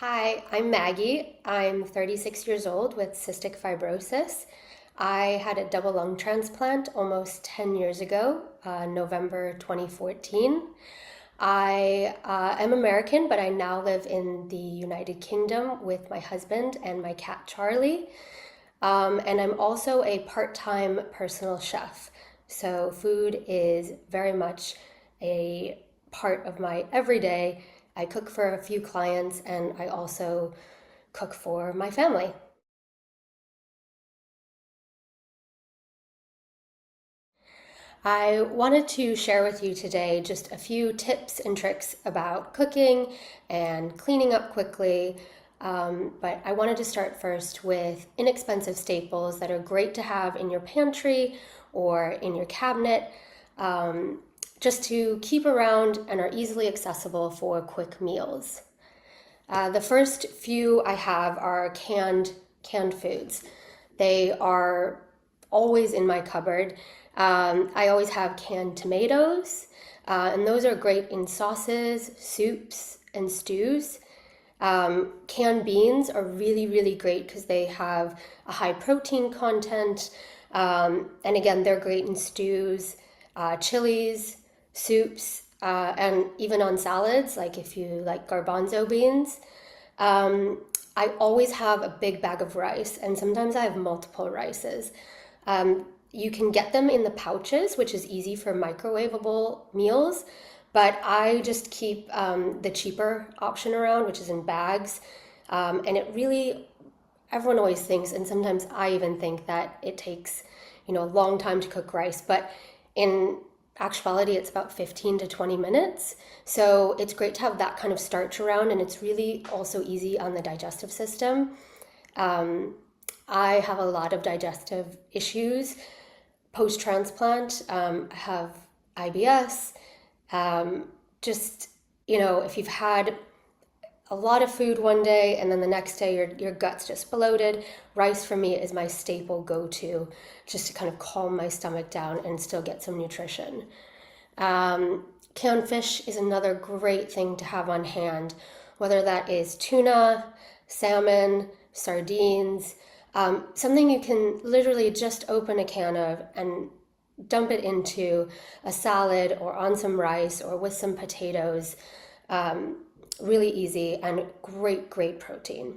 Hi, I'm Maggie. I'm 36 years old with cystic fibrosis. I had a double lung transplant almost 10 years ago, November 2014. I am American, but I now live in the United Kingdom with my husband and my cat Charlie. And I'm also a part-time personal chef. So food is very much a part of my everyday. I cook for a few clients and I also cook for my family. I wanted to share with you today just a few tips and tricks about cooking and cleaning up quickly. But I wanted to start first with inexpensive staples that are great to have in your pantry or in your cabinet, just to keep around and are easily accessible for quick meals. The first few I have are canned foods. They are always in my cupboard. I always have canned tomatoes, and those are great in sauces, soups, and stews. Canned beans are really, really great because they have a high protein content. And again, they're great in stews, chilies, soups, and even on salads, like if you like garbanzo beans. I always have a big bag of rice, and sometimes I have multiple rices. You can get them in the pouches, which is easy for microwavable meals, but I just keep the cheaper option around, which is in bags. And it really, everyone always thinks, and sometimes I even think that it takes, a long time to cook rice, but in actuality, it's about 15 to 20 minutes. So it's great to have that kind of starch around, and it's really also easy on the digestive system. I have a lot of digestive issues post-transplant. I have IBS. Just, if you've had a lot of food one day and then the next day your gut's just bloated, rice for me is my staple go-to, just to kind of calm my stomach down and still get some nutrition. Canned fish is another great thing to have on hand, whether that is tuna, salmon, sardines, something you can literally just open a can of and dump it into a salad or on some rice or with some potatoes. Really easy and great, great protein.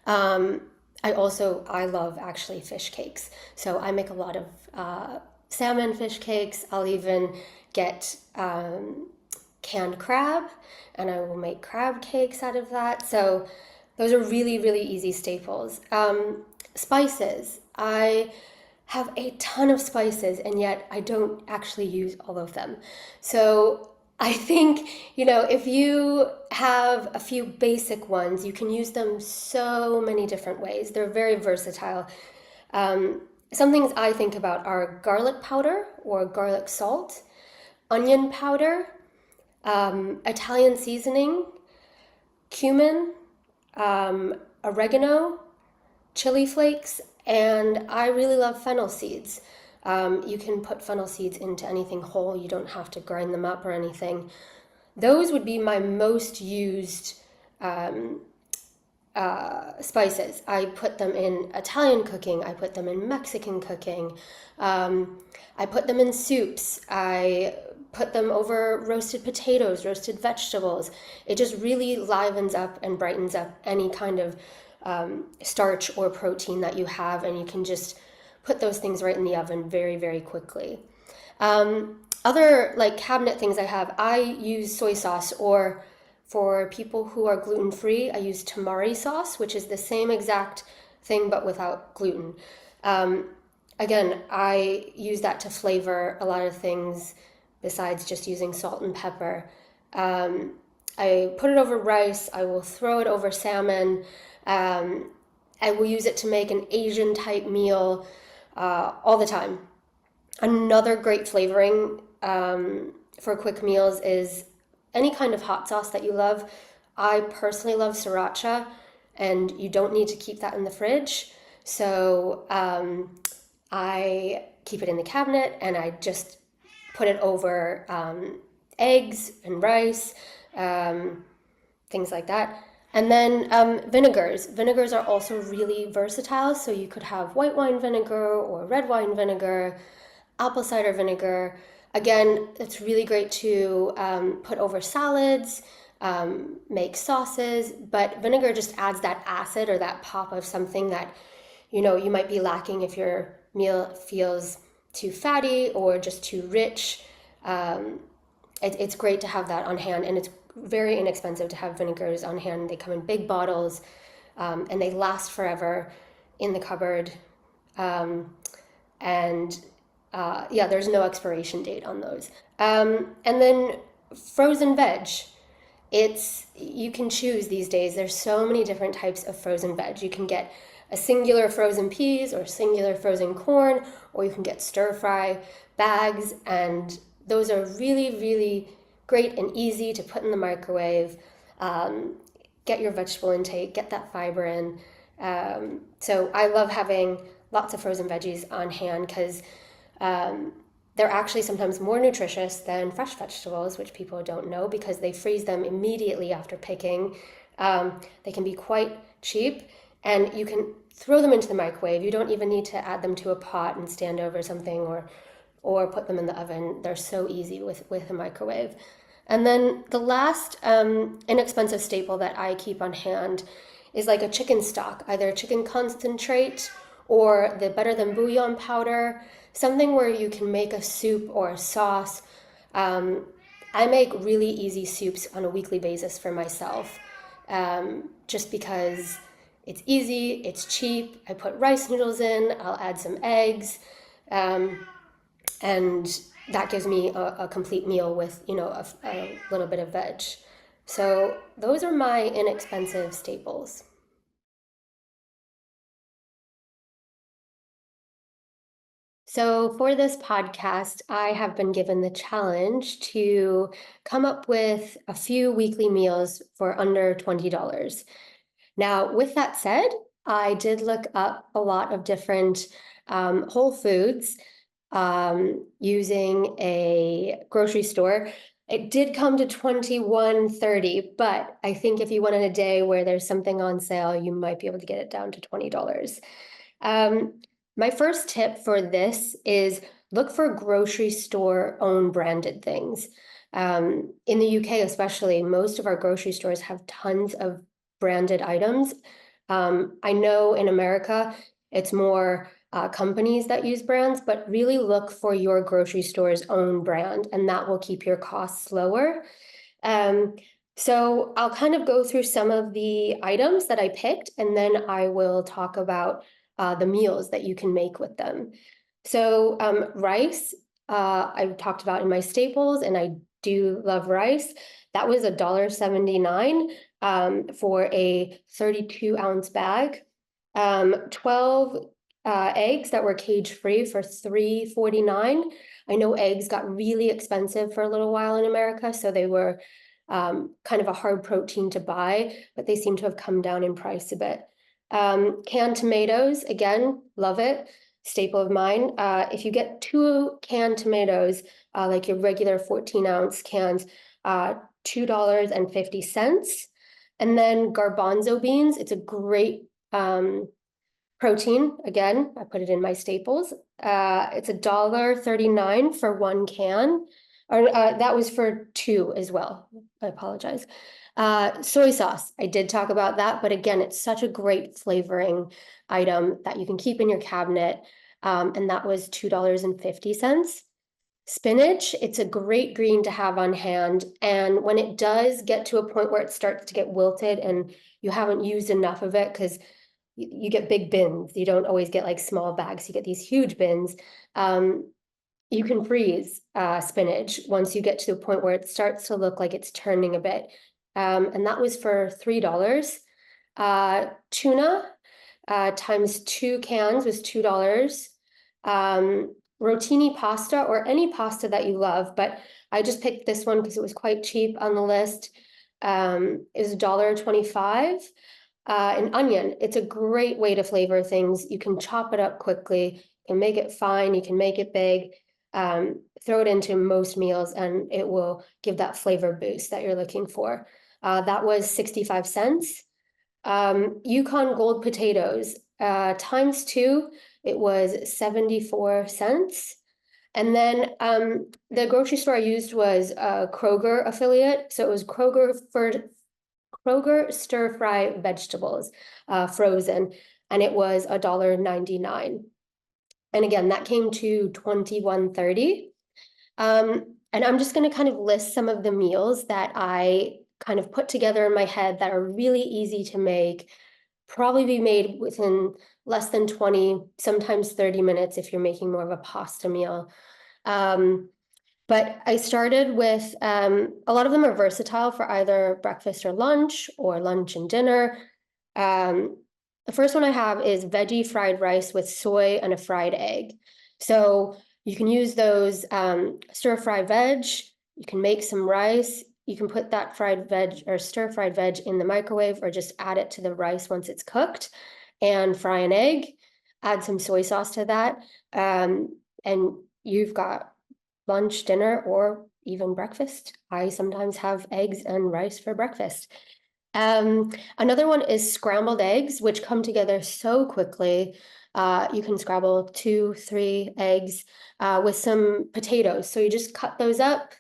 I love actually fish cakes. So I make a lot of salmon fish cakes. I'll even get canned crab, and I will make crab cakes out of that. So those are really, really easy staples. Spices. I have a ton of spices, and yet I don't actually use all of them. So I think, if you have a few basic ones, you can use them so many different ways. They're very versatile. Some things I think about are garlic powder or garlic salt, onion powder, Italian seasoning, cumin, oregano, chili flakes, and I really love fennel seeds. You can put fennel seeds into anything whole. You don't have to grind them up or anything. Those would be my most used spices. I put them in Italian cooking. I put them in Mexican cooking. I put them in soups. I put them over roasted potatoes, roasted vegetables. It just really livens up and brightens up any kind of starch or protein that you have, and you can just put those things right in the oven very, very quickly. Other like cabinet things I use soy sauce, or for people who are gluten-free, I use tamari sauce, which is the same exact thing but without gluten. Again, I use that to flavor a lot of things besides just using salt and pepper. I put it over rice. I will throw it over salmon. I will use it to make an Asian type meal all the time. Another great flavoring for quick meals is any kind of hot sauce that you love. I personally love sriracha, and you don't need to keep that in the fridge. So I keep it in the cabinet, and I just put it over eggs and rice, things like that. And then vinegars. Vinegars are also really versatile. So you could have white wine vinegar or red wine vinegar, apple cider vinegar. Again, it's really great to put over salads, make sauces, but vinegar just adds that acid or that pop of something that, you might be lacking if your meal feels too fatty or just too rich. It's great to have that on hand, and it's very inexpensive to have vinegars on hand. They come in big bottles, and they last forever in the cupboard. And yeah, there's no expiration date on those. And then frozen veg. You can choose these days. There's so many different types of frozen veg. You can get a singular frozen peas or singular frozen corn, or you can get stir fry bags, and those are really, really great and easy to put in the microwave. Get your vegetable intake, get that fiber in. So I love having lots of frozen veggies on hand because they're actually sometimes more nutritious than fresh vegetables, which people don't know because they freeze them immediately after picking. They can be quite cheap, and you can throw them into the microwave. You don't even need to add them to a pot and stand over something or put them in the oven. They're so easy with a microwave. And then the last inexpensive staple that I keep on hand is like a chicken stock, either chicken concentrate or the Better Than Bouillon powder, something where you can make a soup or a sauce. I make really easy soups on a weekly basis for myself, just because it's easy, it's cheap. I put rice noodles in, I'll add some eggs, and that gives me a complete meal with, a little bit of veg. So those are my inexpensive staples. So, for this podcast, I have been given the challenge to come up with a few weekly meals for under $20. Now, with that said, I did look up a lot of different whole foods using a grocery store. It did come to $21.30, but I think if you went on a day where there's something on sale, you might be able to get it down to $20. My first tip for this is look for grocery store own branded things. In the UK especially, most of our grocery stores have tons of branded items. I know in America, it's more companies that use brands, but really look for your grocery store's own brand, and that will keep your costs lower. So I'll kind of go through some of the items that I picked, and then I will talk about the meals that you can make with them. So rice, I've talked about in my staples, and I do love rice. That was $1.79 for a 32-ounce bag. 12 eggs that were cage-free for $3.49. I know eggs got really expensive for a little while in America, so they were kind of a hard protein to buy, but they seem to have come down in price a bit. Canned tomatoes, again, love it. Staple of mine. If you get 2 canned tomatoes, like your regular 14-ounce cans, $2.50. And then garbanzo beans, it's a great protein. Again, I put it in my staples. It's $1.39 for 1 can. Or that was for 2 as well. I apologize. Soy sauce, I did talk about that, but again, it's such a great flavoring item that you can keep in your cabinet, and that was $2.50. Spinach, it's a great green to have on hand, and when it does get to a point where it starts to get wilted and you haven't used enough of it, because you get big bins, you don't always get like small bags, you get these huge bins. You can freeze spinach once you get to the point where it starts to look like it's turning a bit. And that was for $3. Tuna times 2 cans was $2. Rotini pasta, or any pasta that you love, but I just picked this one because it was quite cheap on the list, is $1.25. An onion, it's a great way to flavor things. You can chop it up quickly, you can make it fine, you can make it big, throw it into most meals, and it will give that flavor boost that you're looking for. That was 65 cents. Yukon Gold potatoes, times two, it was 74 cents. And then the grocery store I used was a Kroger affiliate. So it was Kroger stir-fry vegetables, frozen, and it was $1.99. And again, that came to $21.30. And I'm just going to kind of list some of the meals that I kind of put together in my head that are really easy to make, probably be made within less than 20, sometimes 30 minutes if you're making more of a pasta meal. But I started with, a lot of them are versatile for either breakfast or lunch and dinner. The first one I have is veggie fried rice with soy and a fried egg. So you can use those stir-fry veg, you can make some rice, you can put that fried veg or stir-fried veg in the microwave or just add it to the rice once it's cooked and fry an egg, add some soy sauce to that, and you've got lunch, dinner, or even breakfast. I sometimes have eggs and rice for breakfast. Another one is scrambled eggs, which come together so quickly. You can scramble 2, 3 eggs with some potatoes. So you just cut those up,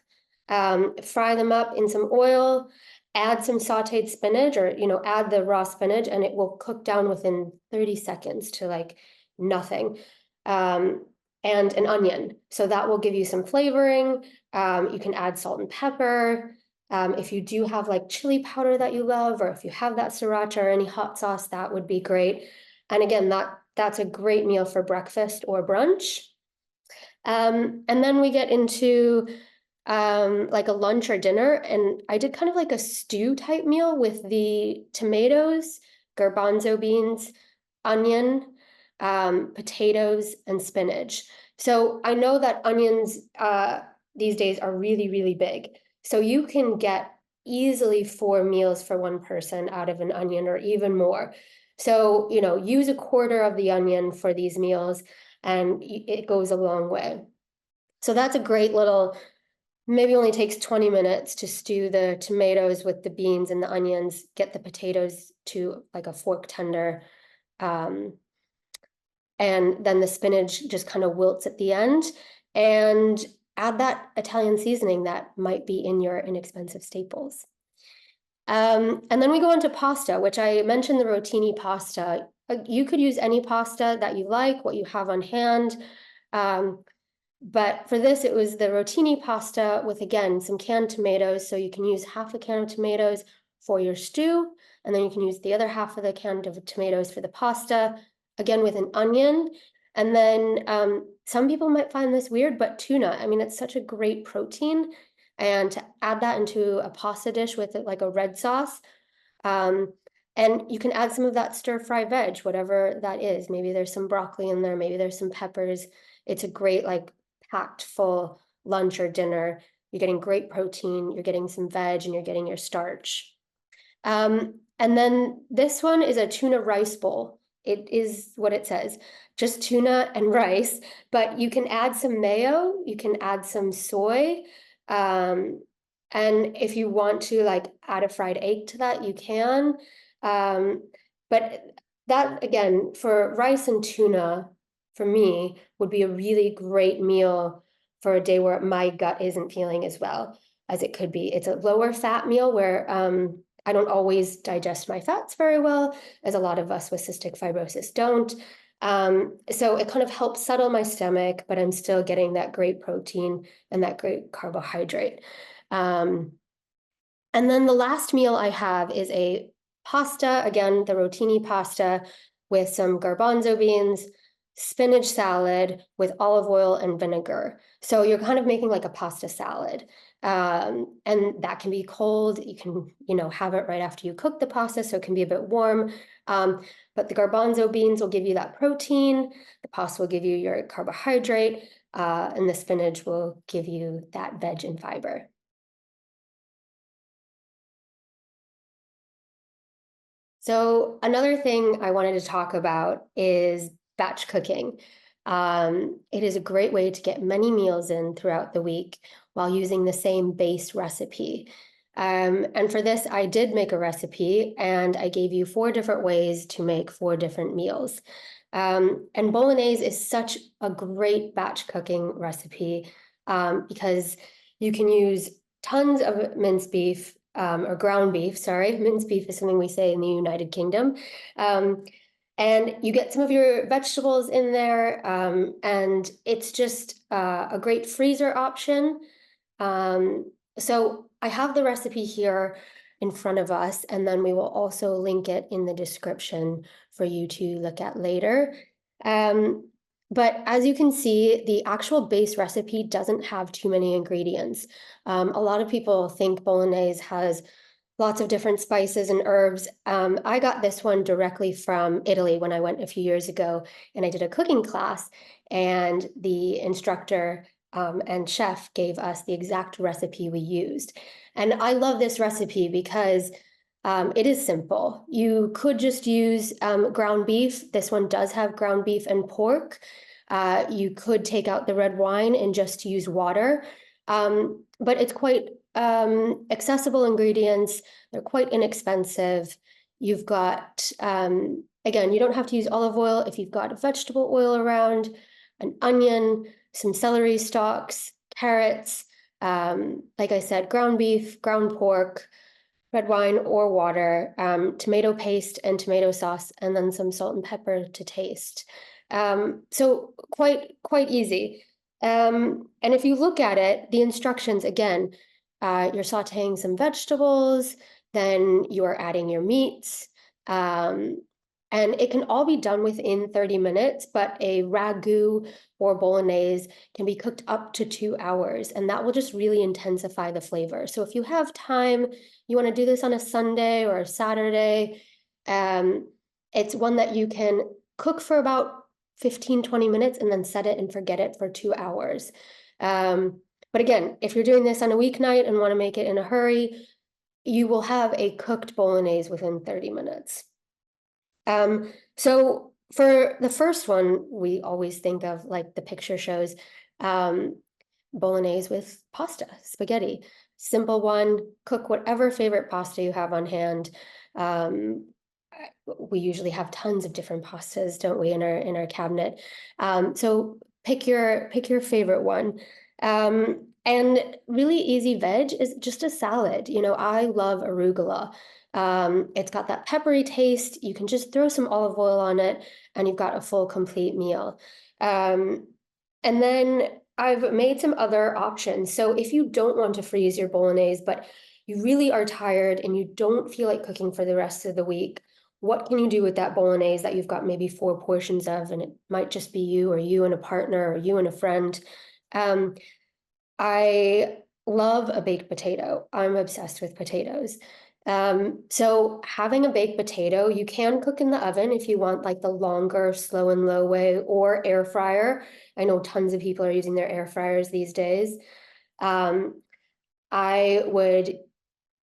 fry them up in some oil, add some sauteed spinach, or add the raw spinach, and it will cook down within 30 seconds to like nothing. And an onion. So that will give you some flavoring. You can add salt and pepper. If you do have like chili powder that you love, or if you have that sriracha or any hot sauce, that would be great. And again, that's a great meal for breakfast or brunch. And then we get into like a lunch or dinner, and I did kind of like a stew type meal with the tomatoes, garbanzo beans, onion, potatoes, and spinach. So I know that onions these days are really, really big. So you can get easily 4 meals for one person out of an onion or even more. So, use a quarter of the onion for these meals and it goes a long way. So that's a great little, maybe only takes 20 minutes to stew the tomatoes with the beans and the onions, get the potatoes to like a fork tender. And then the spinach just kind of wilts at the end, and add that Italian seasoning that might be in your inexpensive staples. And then we go on to pasta, which I mentioned the rotini pasta. You could use any pasta that you like, what you have on hand. But for this, it was the rotini pasta with, again, some canned tomatoes. So you can use half a can of tomatoes for your stew, and then you can use the other half of the can of tomatoes for the pasta, again with an onion. And then some people might find this weird, but tuna, I mean, it's such a great protein. And to add that into a pasta dish with like a red sauce, and you can add some of that stir-fry veg, whatever that is. Maybe there's some broccoli in there, maybe there's some peppers. It's a great like packed full lunch or dinner. You're getting great protein, you're getting some veg, and you're getting your starch. And then this one is a tuna rice bowl. It is what it says, just tuna and rice, but you can add some mayo, you can add some soy, and if you want to like add a fried egg to that, you can. But that, again, for rice and tuna, for me, would be a really great meal for a day where my gut isn't feeling as well as it could be. It's a lower fat meal where I don't always digest my fats very well, as a lot of us with cystic fibrosis don't. So it kind of helps settle my stomach, but I'm still getting that great protein and that great carbohydrate. And then the last meal I have is a pasta, again, the rotini pasta with some garbanzo beans, spinach salad with olive oil and vinegar. So you're kind of making like a pasta salad. And that can be cold. You can, have it right after you cook the pasta, so it can be a bit warm. But the garbanzo beans will give you that protein, the pasta will give you your carbohydrate, and the spinach will give you that veg and fiber. So another thing I wanted to talk about is batch cooking. It is a great way to get many meals in throughout the week while using the same base recipe. And for this, I did make a recipe, and I gave you 4 different ways to make 4 different meals. And bolognese is such a great batch cooking recipe because you can use tons of minced beef, or ground beef, sorry. Minced beef is something we say in the United Kingdom. And you get some of your vegetables in there, and it's just a great freezer option. So I have the recipe here in front of us, and then we will also link it in the description for you to look at later. But as you can see, the actual base recipe doesn't have too many ingredients. A lot of people think bolognese has lots of different spices and herbs. I got this one directly from Italy when I went a few years ago, and I did a cooking class, and the instructor and chef gave us the exact recipe we used. And I love this recipe because it is simple. You could just use ground beef. This one does have ground beef and pork. You could take out the red wine and just use water. But it's quite accessible ingredients. They're quite inexpensive. You've got, again, you don't have to use olive oil if you've got vegetable oil around, an onion, some celery stalks, carrots, like I said, ground beef, ground pork, red wine or water, tomato paste and tomato sauce, and then some salt and pepper to taste. So quite easy. And if you look at it, the instructions, again, you're sauteing some vegetables, then you're adding your meats, and it can all be done within 30 minutes, but a ragu or bolognese can be cooked up to 2 hours, and that will just really intensify the flavor. So if you have time, you want to do this on a Sunday or a Saturday, it's one that you can cook for about 15-20 minutes and then set it and forget it for 2 hours. But again, if you're doing this on a weeknight and want to make it in a hurry, you will have a cooked bolognese within 30 minutes. So for the first one, we always think of, like the picture shows, bolognese with pasta, spaghetti. Simple one, cook whatever favorite pasta you have on hand. We usually have tons of different pastas, don't we, in our cabinet? So pick your favorite one. And really easy veg is just a salad. You know, I love arugula. It's got that peppery taste. You can just throw some olive oil on it, and you've got a full, complete meal. And then I've made some other options. So if you don't want to freeze your bolognese, but you really are tired and you don't feel like cooking for the rest of the week, what can you do with that bolognese that you've got maybe 4 portions of, and it might just be you or you and a partner or you and a friend? I love a baked potato. I'm obsessed with potatoes. So having a baked potato, you can cook in the oven if you want like the longer slow and low way, or air fryer. I know tons of people are using their air fryers these days. I would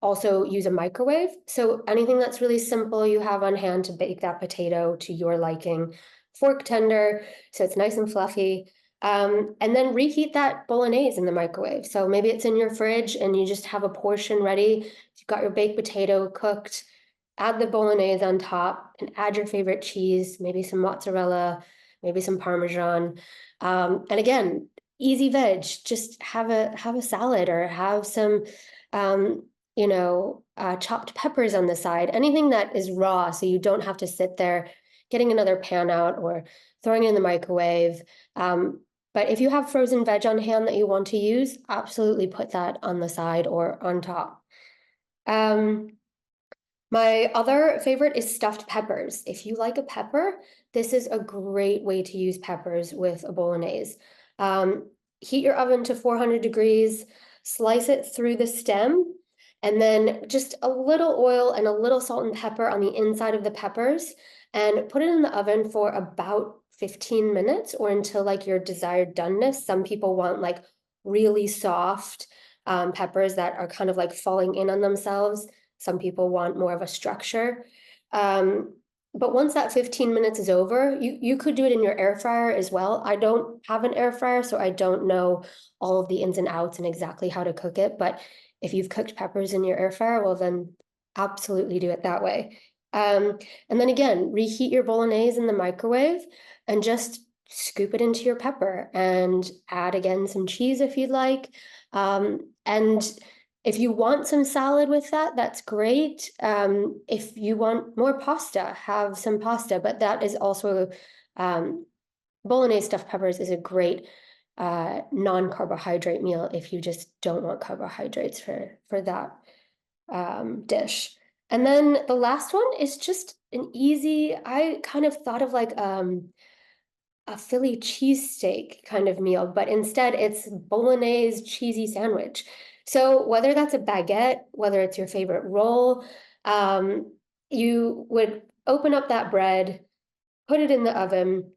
also use a microwave. So anything that's really simple you have on hand to bake that potato to your liking. Fork tender, so it's nice and fluffy. And then reheat that bolognese in the microwave. So maybe it's in your fridge and you just have a portion ready. You've got your baked potato cooked, add the bolognese on top, and add your favorite cheese, maybe some mozzarella, maybe some Parmesan. And again, easy veg, just have a salad or have some chopped peppers on the side, anything that is raw, so you don't have to sit there getting another pan out or throwing it in the microwave. But if you have frozen veg on hand that you want to use, absolutely put that on the side or on top. My other favorite is stuffed peppers. If you like a pepper, this is a great way to use peppers with a bolognese. Heat your oven to 400 degrees, slice it through the stem, and then just a little oil and a little salt and pepper on the inside of the peppers, and put it in the oven for about 15 minutes or until like your desired doneness. Some people want like really soft peppers that are kind of like falling in on themselves. Some people want more of a structure. But once that 15 minutes is over, you could do it in your air fryer as well. I don't have an air fryer, so I don't know all of the ins and outs and exactly how to cook it. But if you've cooked peppers in your air fryer, well, then absolutely do it that way. And then again, reheat your bolognese in the microwave and just scoop it into your pepper and add again some cheese if you'd like. And if you want some salad with that, that's great. If you want more pasta, have some pasta, but that is also bolognese stuffed peppers is a great non-carbohydrate meal if you just don't want carbohydrates for that dish. And then the last one is just an easy, I kind of thought of like a Philly cheesesteak kind of meal, but instead it's bolognese cheesy sandwich. So whether that's a baguette, whether it's your favorite roll, you would open up that bread, put it in the oven,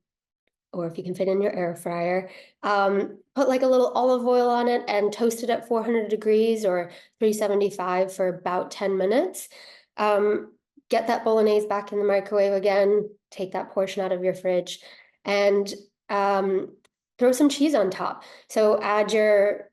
or if you can fit in your air fryer, put like a little olive oil on it and toast it at 400 degrees or 375 for about 10 minutes. Get that bolognese back in the microwave again, take that portion out of your fridge, and throw some cheese on top. So add your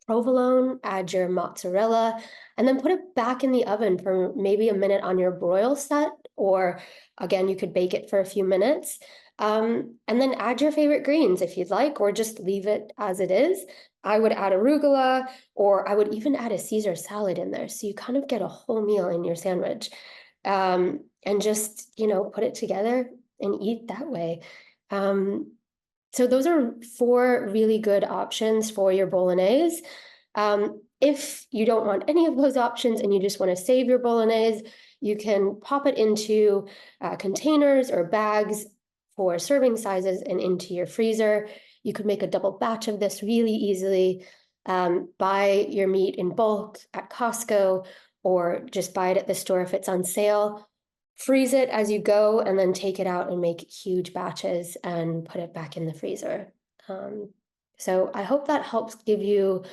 provolone, add your mozzarella, and then put it back in the oven for maybe a minute on your broil set, or again, you could bake it for a few minutes. And then add your favorite greens if you'd like, or just leave it as it is. I would add arugula, or I would even add a Caesar salad in there. So you kind of get a whole meal in your sandwich. And just, put it together and eat that way. So those are 4 really good options for your bolognese. If you don't want any of those options and you just want to save your bolognese, you can pop it into containers or bags for serving sizes and into your freezer. You could make a double batch of this really easily. Buy your meat in bulk at Costco or just buy it at the store if it's on sale. Freeze it as you go and then take it out and make huge batches and put it back in the freezer. So I hope that helps give you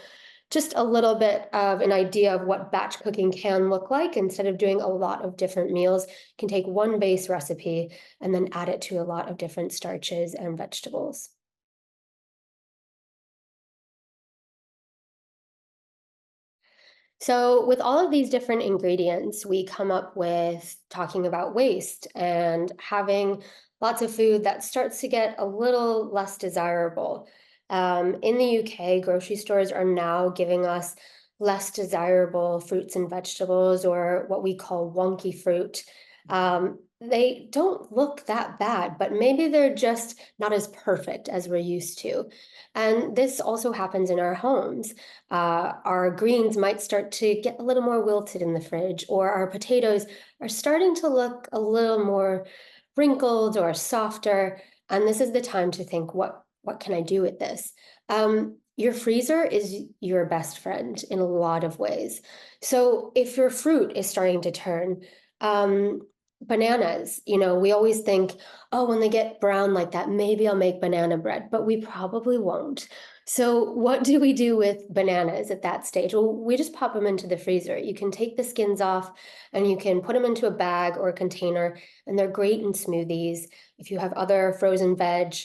just a little bit of an idea of what batch cooking can look like. Instead of doing a lot of different meals, you can take one base recipe and then add it to a lot of different starches and vegetables. So with all of these different ingredients, we come up with talking about waste and having lots of food that starts to get a little less desirable. In the UK, grocery stores are now giving us less desirable fruits and vegetables, or what we call wonky fruit. They don't look that bad, but maybe they're just not as perfect as we're used to. And this also happens in our homes. Our greens might start to get a little more wilted in the fridge, or our potatoes are starting to look a little more wrinkled or softer. And this is the time to think, what can I do with this? Your freezer is your best friend in a lot of ways. So if your fruit is starting to turn, bananas, we always think, oh, when they get brown like that, maybe I'll make banana bread, but we probably won't. So what do we do with bananas at that stage? Well, we just pop them into the freezer. You can take the skins off and you can put them into a bag or a container, and they're great in smoothies. If you have other frozen veg,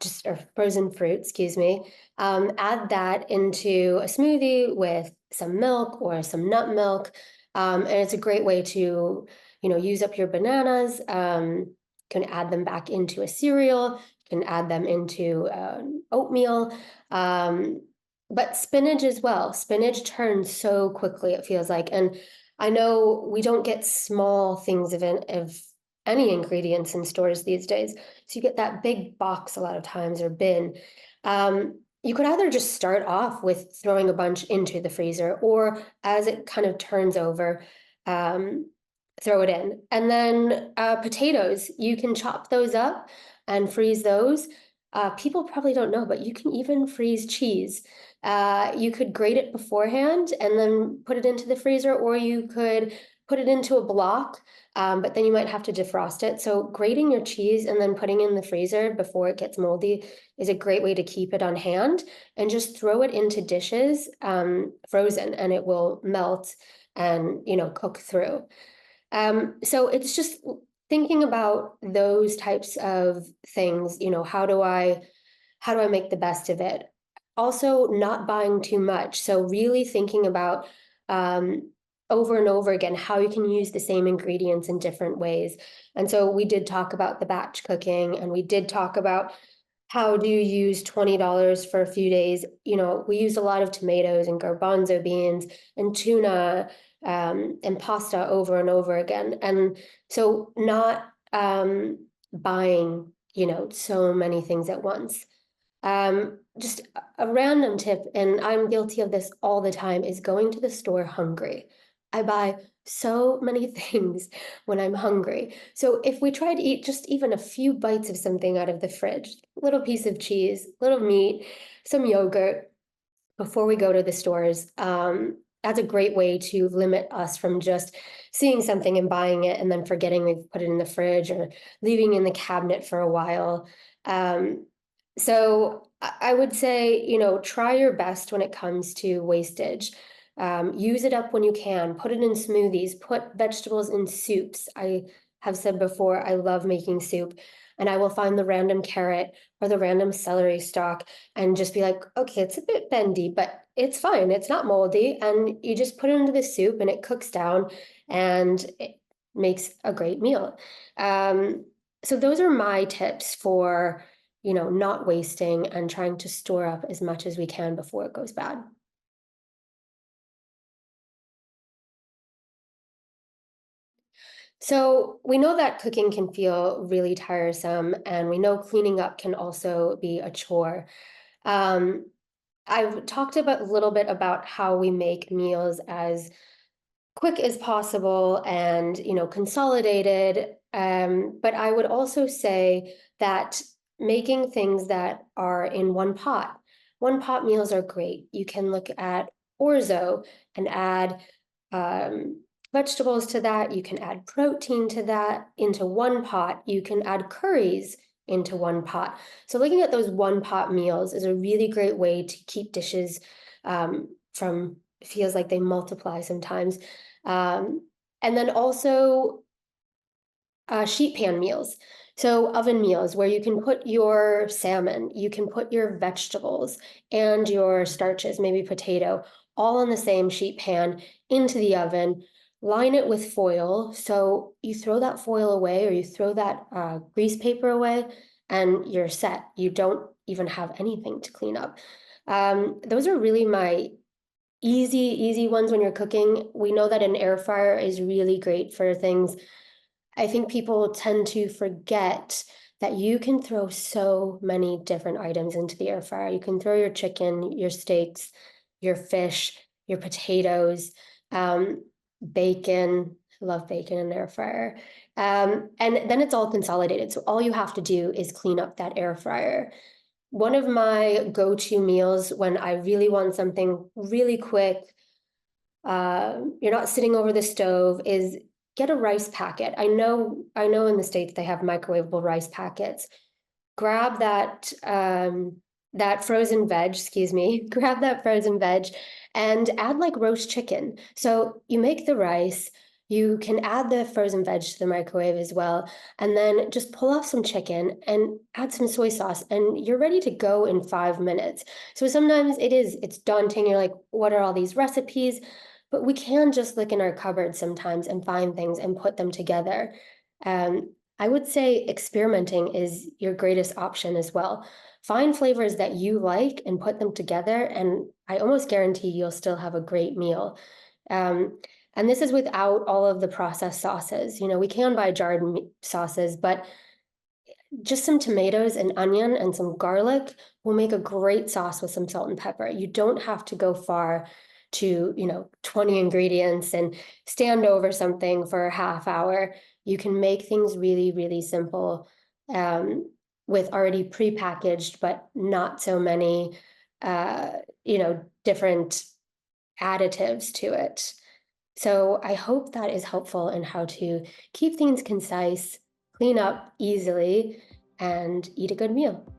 just or frozen fruit, excuse me, add that into a smoothie with some milk or some nut milk. And it's a great way to, use up your bananas. Can add them back into a cereal, can add them into oatmeal, but spinach as well. Spinach turns so quickly, it feels like. And I know we don't get small things of any ingredients in stores these days. So you get that big box a lot of times, or bin. You could either just start off with throwing a bunch into the freezer, or as it kind of turns over, throw it in. And then potatoes, you can chop those up and freeze those. People probably don't know, but you can even freeze cheese. You could grate it beforehand and then put it into the freezer, or you could put it into a block, but then you might have to defrost it. So grating your cheese and then putting it in the freezer before it gets moldy is a great way to keep it on hand, and just throw it into dishes frozen, and it will melt and cook through. So it's just thinking about those types of things, how do I make the best of it? Also, not buying too much. So really thinking about um, over and over again how you can use the same ingredients in different ways. And so we did talk about the batch cooking, and we did talk about how do you use $20 for a few days. We used a lot of tomatoes and garbanzo beans and tuna and pasta over and over again. And so not buying, so many things at once. Just a random tip, and I'm guilty of this all the time, is going to the store hungry. I buy so many things when I'm hungry. So if we try to eat just even a few bites of something out of the fridge, little piece of cheese, little meat, some yogurt before we go to the stores, that's a great way to limit us from just seeing something and buying it and then forgetting we've put it in the fridge or leaving in the cabinet for a while. Um, so I would say, try your best when it comes to wastage. Use it up when you can. Put it in smoothies. Put vegetables in soups. I have said before, I love making soup, and I will find the random carrot or the random celery stalk and just be like, okay, it's a bit bendy, but it's fine. It's not moldy. And you just put it into the soup and it cooks down and it makes a great meal. So those are my tips for, not wasting and trying to store up as much as we can before it goes bad. So we know that cooking can feel really tiresome, and we know cleaning up can also be a chore. Um, I've talked about a little bit about how we make meals as quick as possible and consolidated, but I would also say that making things that are in one pot meals are great. You can look at orzo and add um, vegetables to that. You can add protein to that into one pot. You can add curries into one pot. So looking at those one pot meals is a really great way to keep dishes from feels like they multiply sometimes. Um, and then also sheet pan meals. So oven meals where you can put your salmon, you can put your vegetables and your starches, maybe potato, all in the same sheet pan into the oven, line it with foil. So you throw that foil away or you throw that grease paper away and you're set. You don't even have anything to clean up. Those are really my easy ones when you're cooking. We know that an air fryer is really great for things. I think people tend to forget that you can throw so many different items into the air fryer. You can throw your chicken, your steaks, your fish, your potatoes, um, bacon. I love bacon in the air fryer. And then it's all consolidated. So all you have to do is clean up that air fryer. One of my go-to meals when I really want something really quick, you're not sitting over the stove, is get a rice packet. I know in the States they have microwavable rice packets. Grab that frozen veg, excuse me, grab that frozen veg and add like roast chicken. So you make the rice, you can add the frozen veg to the microwave as well, and then just pull off some chicken and add some soy sauce, and you're ready to go in 5 minutes. So sometimes it's daunting. You're like, what are all these recipes? But we can just look in our cupboard sometimes and find things and put them together. Um, I would say experimenting is your greatest option as well. Find flavors that you like and put them together, and I almost guarantee you'll still have a great meal. Um, and this is without all of the processed sauces. We can buy jarred sauces, but just some tomatoes and onion and some garlic will make a great sauce with some salt and pepper. You don't have to go far to, 20 ingredients and stand over something for a half hour. You can make things really, really simple with already prepackaged, but not so many, different additives to it. So I hope that is helpful in how to keep things concise, clean up easily, and eat a good meal.